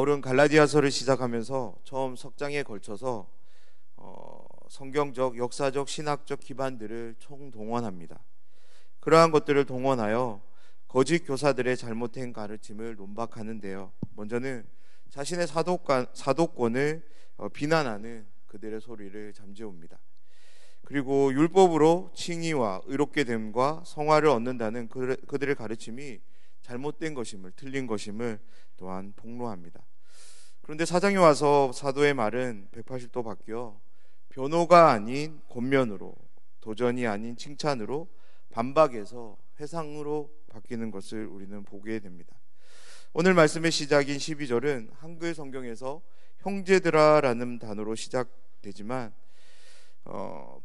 바울은 갈라디아서를 시작하면서 처음 석장에 걸쳐서 성경적, 역사적, 신학적 기반들을 총동원합니다. 그러한 것들을 동원하여 거짓 교사들의 잘못된 가르침을 논박하는데요. 먼저는 자신의 사도권을 비난하는 그들의 소리를 잠재웁니다. 그리고 율법으로 칭의와 의롭게 됨과 성화를 얻는다는 그들의 가르침이 잘못된 것임을, 틀린 것임을 또한 폭로합니다. 그런데 사장이 와서 사도의 말은 180도 바뀌어 변호가 아닌 권면으로, 도전이 아닌 칭찬으로, 반박에서 회상으로 바뀌는 것을 우리는 보게 됩니다. 오늘 말씀의 시작인 12절은 한글 성경에서 형제들아라는 단어로 시작되지만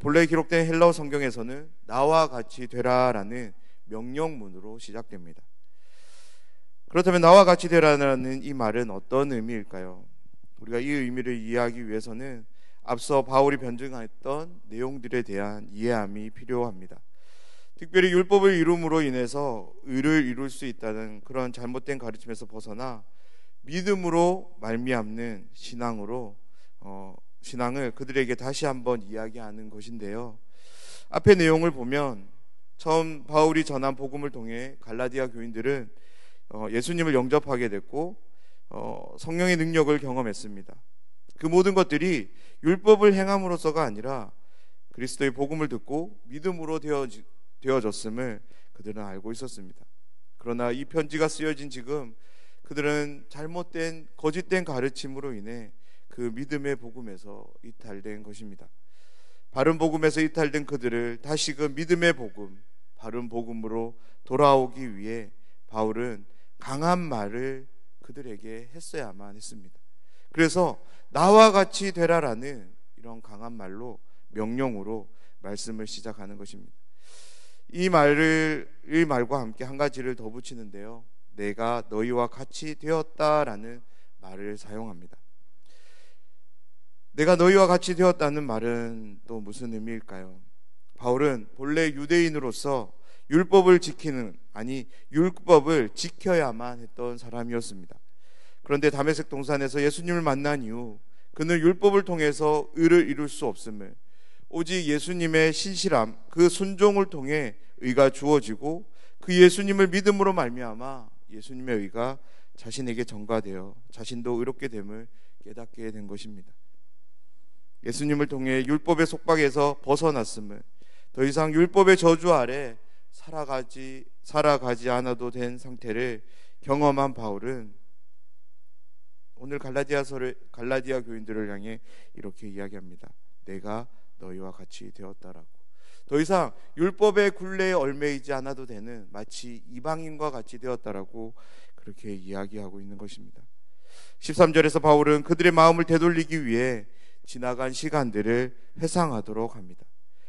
본래 기록된 헬라어 성경에서는 나와 같이 되라라는 명령문으로 시작됩니다. 그렇다면 나와 같이 되라는 이 말은 어떤 의미일까요? 우리가 이 의미를 이해하기 위해서는 앞서 바울이 변증했던 내용들에 대한 이해함이 필요합니다. 특별히 율법을 이룸으로 인해서 의를 이룰 수 있다는 그런 잘못된 가르침에서 벗어나 믿음으로 말미암는 신앙을 그들에게 다시 한번 이야기하는 것인데요. 앞의 내용을 보면 처음 바울이 전한 복음을 통해 갈라디아 교인들은 예수님을 영접하게 됐고 성령의 능력을 경험했습니다. 그 모든 것들이 율법을 행함으로써가 아니라 그리스도의 복음을 듣고 믿음으로 되어졌음을 그들은 알고 있었습니다. 그러나 이 편지가 쓰여진 지금 그들은 잘못된 거짓된 가르침으로 인해 그 믿음의 복음에서 이탈된 것입니다. 바른 복음에서 이탈된 그들을 다시금 믿음의 복음, 바른 복음으로 돌아오기 위해 바울은 강한 말을 그들에게 했어야만 했습니다. 그래서 나와 같이 되라라는 이런 강한 말로, 명령으로 말씀을 시작하는 것입니다. 이 말과 함께 한 가지를 더 붙이는데요, 내가 너희와 같이 되었다라는 말을 사용합니다. 내가 너희와 같이 되었다는 말은 또 무슨 의미일까요? 바울은 본래 유대인으로서 율법을 지켜야만 했던 사람이었습니다. 그런데 다메섹 동산에서 예수님을 만난 이후 그는 율법을 통해서 의를 이룰 수 없음을, 오직 예수님의 신실함, 그 순종을 통해 의가 주어지고 그 예수님을 믿음으로 말미암아 예수님의 의가 자신에게 전가되어 자신도 의롭게 됨을 깨닫게 된 것입니다. 예수님을 통해 율법의 속박에서 벗어났음을, 더 이상 율법의 저주 아래 살아가지 않아도 된 상태를 경험한 바울은 오늘 갈라디아 교인들을 향해 이렇게 이야기합니다. 내가 너희와 같이 되었다라고. 더 이상 율법의 굴레에 얽매이지 않아도 되는 마치 이방인과 같이 되었다라고 그렇게 이야기하고 있는 것입니다. 13절에서 바울은 그들의 마음을 되돌리기 위해 지나간 시간들을 회상하도록 합니다.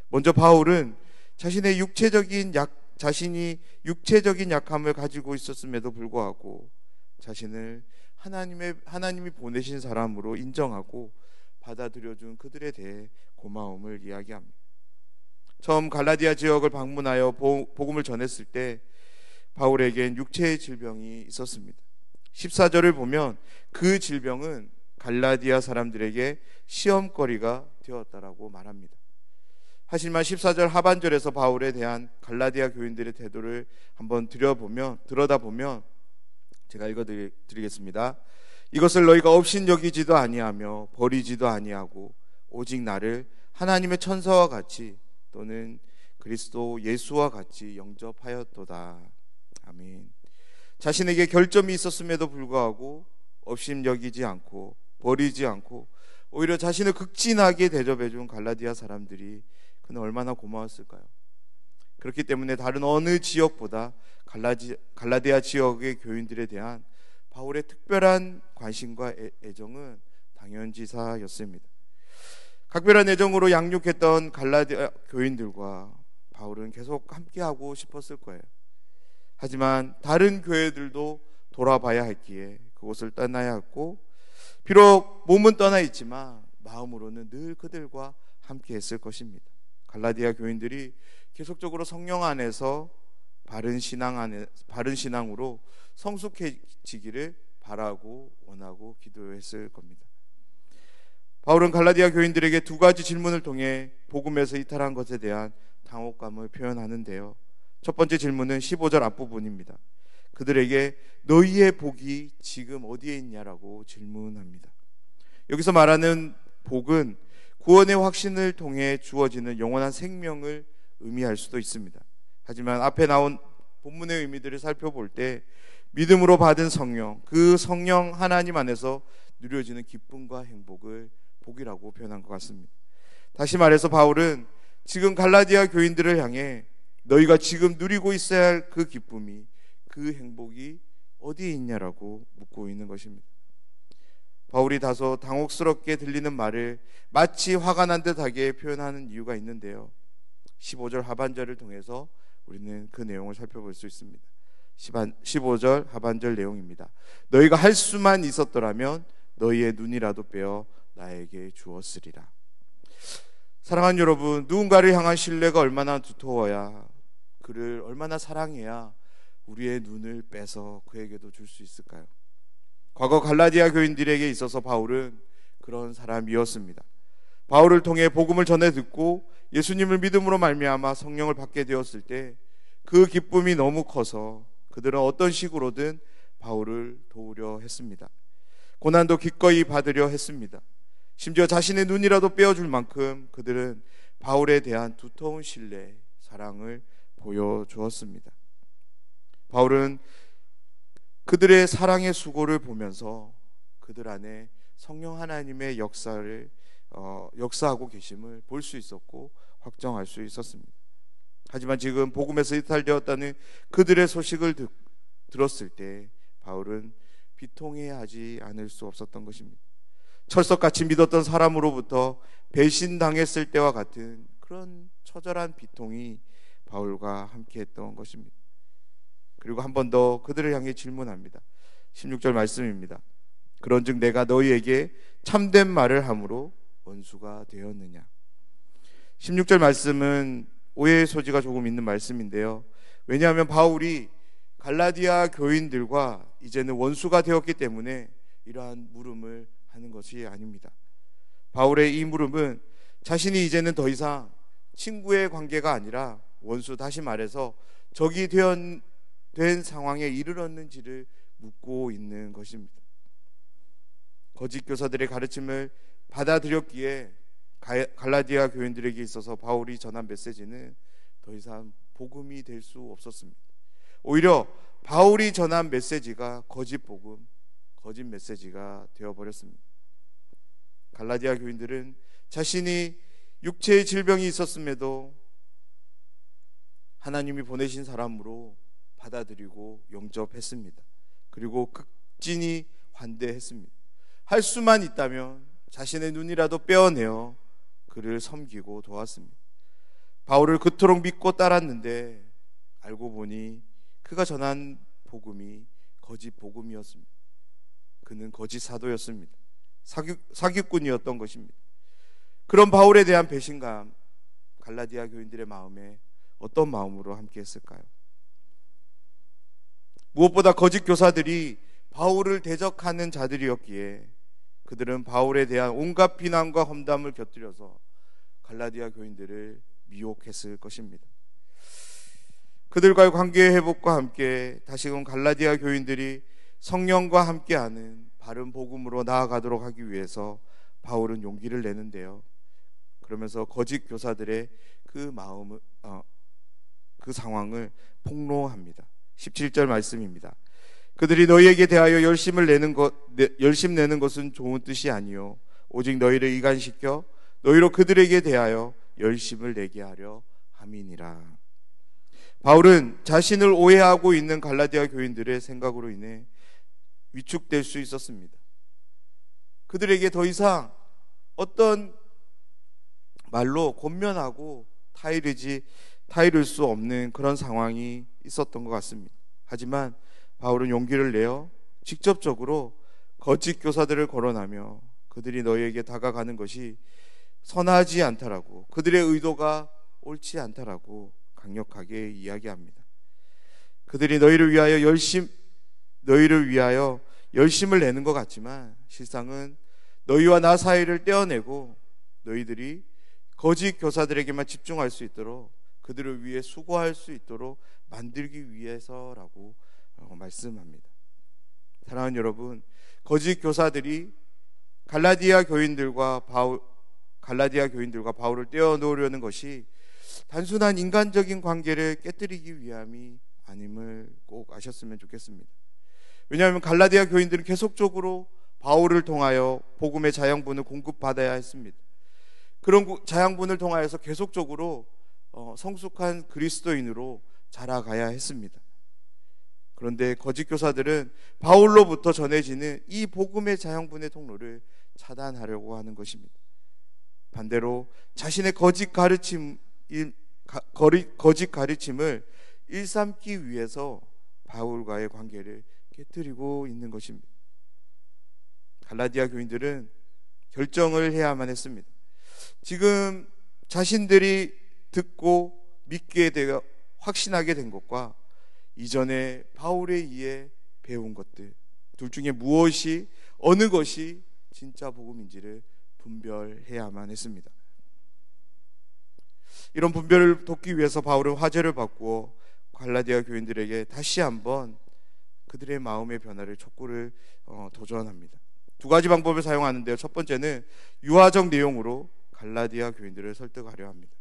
먼저 바울은 자신이 육체적인 약함을 가지고 있었음에도 불구하고 자신을 하나님이 보내신 사람으로 인정하고 받아들여준 그들에 대해 고마움을 이야기합니다. 처음 갈라디아 지역을 방문하여 복음을 전했을 때 바울에겐 육체의 질병이 있었습니다. 14절을 보면 그 질병은 갈라디아 사람들에게 시험거리가 되었다라고 말합니다. 하지만 14절 하반절에서 바울에 대한 갈라디아 교인들의 태도를 한번 들여다보면 제가 읽어드리겠습니다. 이것을 너희가 업신여기지도 아니하며 버리지도 아니하고 오직 나를 하나님의 천사와 같이 또는 그리스도 예수와 같이 영접하였도다. 아멘. 자신에게 결점이 있었음에도 불구하고 업신여기지 않고 버리지 않고 오히려 자신을 극진하게 대접해준 갈라디아 사람들이 그는 얼마나 고마웠을까요? 그렇기 때문에 다른 어느 지역보다 갈라디아 지역의 교인들에 대한 바울의 특별한 관심과 애정은 당연지사였습니다. 각별한 애정으로 양육했던 갈라디아 교인들과 바울은 계속 함께하고 싶었을 거예요. 하지만 다른 교회들도 돌아봐야 했기에 그곳을 떠나야 했고, 비록 몸은 떠나 있지만 마음으로는 늘 그들과 함께 했을 것입니다. 갈라디아 교인들이 계속적으로 성령 안에서 바른 신앙으로 성숙해지기를 바라고 원하고 기도했을 겁니다. 바울은 갈라디아 교인들에게 두 가지 질문을 통해 복음에서 이탈한 것에 대한 당혹감을 표현하는데요. 첫 번째 질문은 15절 앞부분입니다. 그들에게 너희의 복이 지금 어디에 있냐라고 질문합니다. 여기서 말하는 복은 구원의 확신을 통해 주어지는 영원한 생명을 의미할 수도 있습니다. 하지만 앞에 나온 본문의 의미들을 살펴볼 때 믿음으로 받은 성령, 그 성령 하나님 안에서 누려지는 기쁨과 행복을 복이라고 표현한 것 같습니다. 다시 말해서 바울은 지금 갈라디아 교인들을 향해 너희가 지금 누리고 있어야 할 그 기쁨이, 그 행복이 어디에 있냐라고 묻고 있는 것입니다. 바울이 다소 당혹스럽게 들리는 말을 마치 화가 난 듯하게 표현하는 이유가 있는데요. 15절 하반절을 통해서 우리는 그 내용을 살펴볼 수 있습니다. 15절 하반절 내용입니다. 너희가 할 수만 있었더라면 너희의 눈이라도 빼어 나에게 주었으리라. 사랑하는 여러분, 누군가를 향한 신뢰가 얼마나 두터워야, 그를 얼마나 사랑해야 우리의 눈을 빼서 그에게도 줄 수 있을까요? 과거 갈라디아 교인들에게 있어서 바울은 그런 사람이었습니다. 바울을 통해 복음을 전해 듣고 예수님을 믿음으로 말미암아 성령을 받게 되었을 때 그 기쁨이 너무 커서 그들은 어떤 식으로든 바울을 도우려 했습니다. 고난도 기꺼이 받으려 했습니다. 심지어 자신의 눈이라도 빼어줄 만큼 그들은 바울에 대한 두터운 신뢰, 사랑을 보여주었습니다. 바울은 그들의 사랑의 수고를 보면서 그들 안에 성령 하나님의 역사하고 계심을 볼 수 있었고 확정할 수 있었습니다. 하지만 지금 복음에서 이탈되었다는 그들의 소식을 들었을 때 바울은 비통해하지 않을 수 없었던 것입니다. 철석같이 믿었던 사람으로부터 배신당했을 때와 같은 그런 처절한 비통이 바울과 함께했던 것입니다. 그리고 한 번 더 그들을 향해 질문합니다. 16절 말씀입니다. 그런즉 내가 너희에게 참된 말을 함으로 원수가 되었느냐. 16절 말씀은 오해의 소지가 조금 있는 말씀인데요. 왜냐하면 바울이 갈라디아 교인들과 이제는 원수가 되었기 때문에 이러한 물음을 하는 것이 아닙니다. 바울의 이 물음은 자신이 이제는 더 이상 친구의 관계가 아니라 원수, 다시 말해서 적이 된 상황에 이르렀는지를 묻고 있는 것입니다. 거짓 교사들의 가르침을 받아들였기에 갈라디아 교인들에게 있어서 바울이 전한 메시지는 더 이상 복음이 될 수 없었습니다. 오히려 바울이 전한 메시지가 거짓 복음, 거짓 메시지가 되어버렸습니다. 갈라디아 교인들은 자신이 육체의 질병이 있었음에도 하나님이 보내신 사람으로 받아들이고 영접했습니다. 그리고 극진히 환대했습니다. 할 수만 있다면 자신의 눈이라도 빼어내어 그를 섬기고 도왔습니다. 바울을 그토록 믿고 따랐는데 알고 보니 그가 전한 복음이 거짓 복음이었습니다. 그는 거짓 사도였습니다. 사기꾼이었던 것입니다. 그런 바울에 대한 배신감, 갈라디아 교인들의 마음에 어떤 마음으로 함께 했을까요? 무엇보다 거짓 교사들이 바울을 대적하는 자들이었기에 그들은 바울에 대한 온갖 비난과 험담을 곁들여서 갈라디아 교인들을 미혹했을 것입니다. 그들과의 관계의 회복과 함께 다시금 갈라디아 교인들이 성령과 함께하는 바른 복음으로 나아가도록 하기 위해서 바울은 용기를 내는데요. 그러면서 거짓 교사들의 그 상황을 폭로합니다. 17절 말씀입니다. 그들이 너희에게 대하여 열심 내는 것은 좋은 뜻이 아니요 오직 너희를 이간시켜 너희로 그들에게 대하여 열심을 내게 하려 함이니라. 바울은 자신을 오해하고 있는 갈라디아 교인들의 생각으로 인해 위축될 수 있었습니다. 그들에게 더 이상 어떤 말로 권면하고 타이를 수 없는 그런 상황이 있었던 것 같습니다. 하지만 바울은 용기를 내어 직접적으로 거짓 교사들을 거론하며 그들이 너희에게 다가가는 것이 선하지 않다라고, 그들의 의도가 옳지 않다라고 강력하게 이야기합니다. 그들이 너희를 위하여 열심을 내는 것 같지만 실상은 너희와 나 사이를 떼어내고 너희들이 거짓 교사들에게만 집중할 수 있도록 그들을 위해 수고할 수 있도록 만들기 위해서라고 말씀합니다. 사랑하는 여러분, 거짓 교사들이 갈라디아 교인들과 바울을 떼어놓으려는 것이 단순한 인간적인 관계를 깨뜨리기 위함이 아님을 꼭 아셨으면 좋겠습니다. 왜냐하면 갈라디아 교인들은 계속적으로 바울을 통하여 복음의 자양분을 공급받아야 했습니다. 그런 자양분을 통하여서 계속적으로 성숙한 그리스도인으로 자라가야 했습니다. 그런데 거짓 교사들은 바울로부터 전해지는 이 복음의 자양분의 통로를 차단하려고 하는 것입니다. 반대로 자신의 거짓 가르침을 일삼기 위해서 바울과의 관계를 깨뜨리고 있는 것입니다. 갈라디아 교인들은 결정을 해야만 했습니다. 지금 자신들이 듣고 믿게 되어 확신하게 된 것과 이전에 바울에 의해 배운 것들, 둘 중에 무엇이, 어느 것이 진짜 복음인지를 분별해야만 했습니다. 이런 분별을 돕기 위해서 바울은 화제를 바꾸어 갈라디아 교인들에게 다시 한번 그들의 마음의 변화를 촉구를 도전합니다. 두 가지 방법을 사용하는데요. 첫 번째는 유화적 내용으로 갈라디아 교인들을 설득하려 합니다.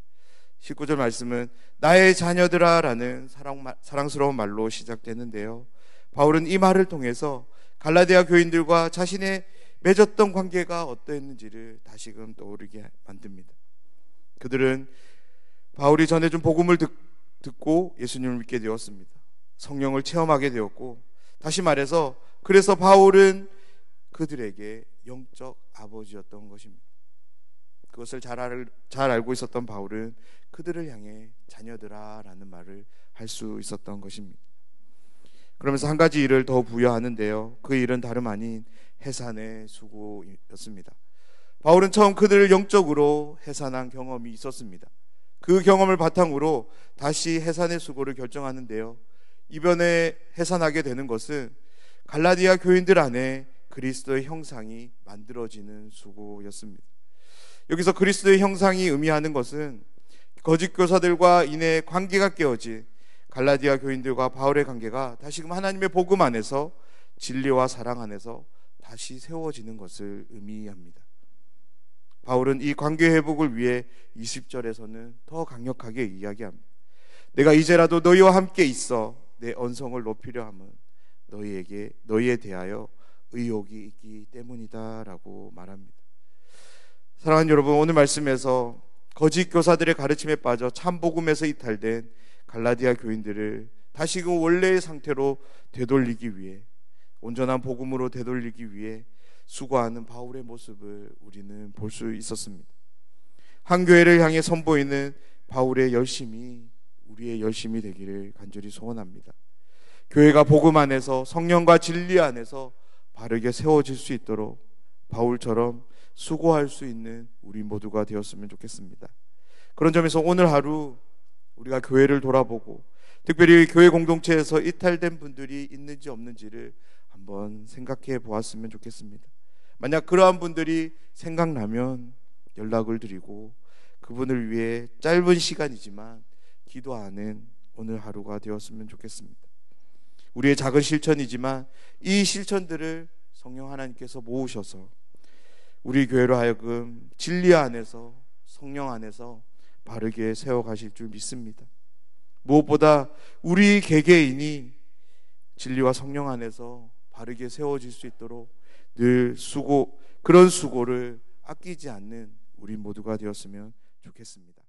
19절 말씀은 나의 자녀들아 라는 사랑스러운 말로 시작되는데요. 바울은 이 말을 통해서 갈라디아 교인들과 자신의 맺었던 관계가 어떠했는지를 다시금 떠오르게 만듭니다. 그들은 바울이 전해준 복음을 듣고 예수님을 믿게 되었습니다. 성령을 체험하게 되었고, 다시 말해서 그래서 바울은 그들에게 영적 아버지였던 것입니다. 그것을 잘 알고 있었던 바울은 그들을 향해 자녀들아 라는 말을 할 수 있었던 것입니다. 그러면서 한 가지 일을 더 부여하는데요. 그 일은 다름 아닌 해산의 수고였습니다. 바울은 처음 그들을 영적으로 해산한 경험이 있었습니다. 그 경험을 바탕으로 다시 해산의 수고를 결정하는데요. 이번에 해산하게 되는 것은 갈라디아 교인들 안에 그리스도의 형상이 만들어지는 수고였습니다. 여기서 그리스도의 형상이 의미하는 것은 거짓 교사들과 인해 관계가 깨어진 갈라디아 교인들과 바울의 관계가 다시금 하나님의 복음 안에서 진리와 사랑 안에서 다시 세워지는 것을 의미합니다. 바울은 이 관계 회복을 위해 20절에서는 더 강력하게 이야기합니다. 내가 이제라도 너희와 함께 있어 내 언성을 높이려 함은 너희에 대하여 의욕이 있기 때문이다 라고 말합니다. 사랑하는 여러분, 오늘 말씀에서 거짓 교사들의 가르침에 빠져 참 복음에서 이탈된 갈라디아 교인들을 다시금 원래의 상태로 되돌리기 위해, 온전한 복음으로 되돌리기 위해 수고하는 바울의 모습을 우리는 볼 수 있었습니다. 한 교회를 향해 선보이는 바울의 열심이 우리의 열심이 되기를 간절히 소원합니다. 교회가 복음 안에서 성령과 진리 안에서 바르게 세워질 수 있도록 바울처럼 수고할 수 있는 우리 모두가 되었으면 좋겠습니다. 그런 점에서 오늘 하루 우리가 교회를 돌아보고 특별히 교회 공동체에서 이탈된 분들이 있는지 없는지를 한번 생각해 보았으면 좋겠습니다. 만약 그러한 분들이 생각나면 연락을 드리고 그분을 위해 짧은 시간이지만 기도하는 오늘 하루가 되었으면 좋겠습니다. 우리의 작은 실천이지만 이 실천들을 성령 하나님께서 모으셔서 우리 교회로 하여금 진리 안에서 성령 안에서 바르게 세워가실 줄 믿습니다. 무엇보다 우리 개개인이 진리와 성령 안에서 바르게 세워질 수 있도록 늘 그런 수고를 아끼지 않는 우리 모두가 되었으면 좋겠습니다.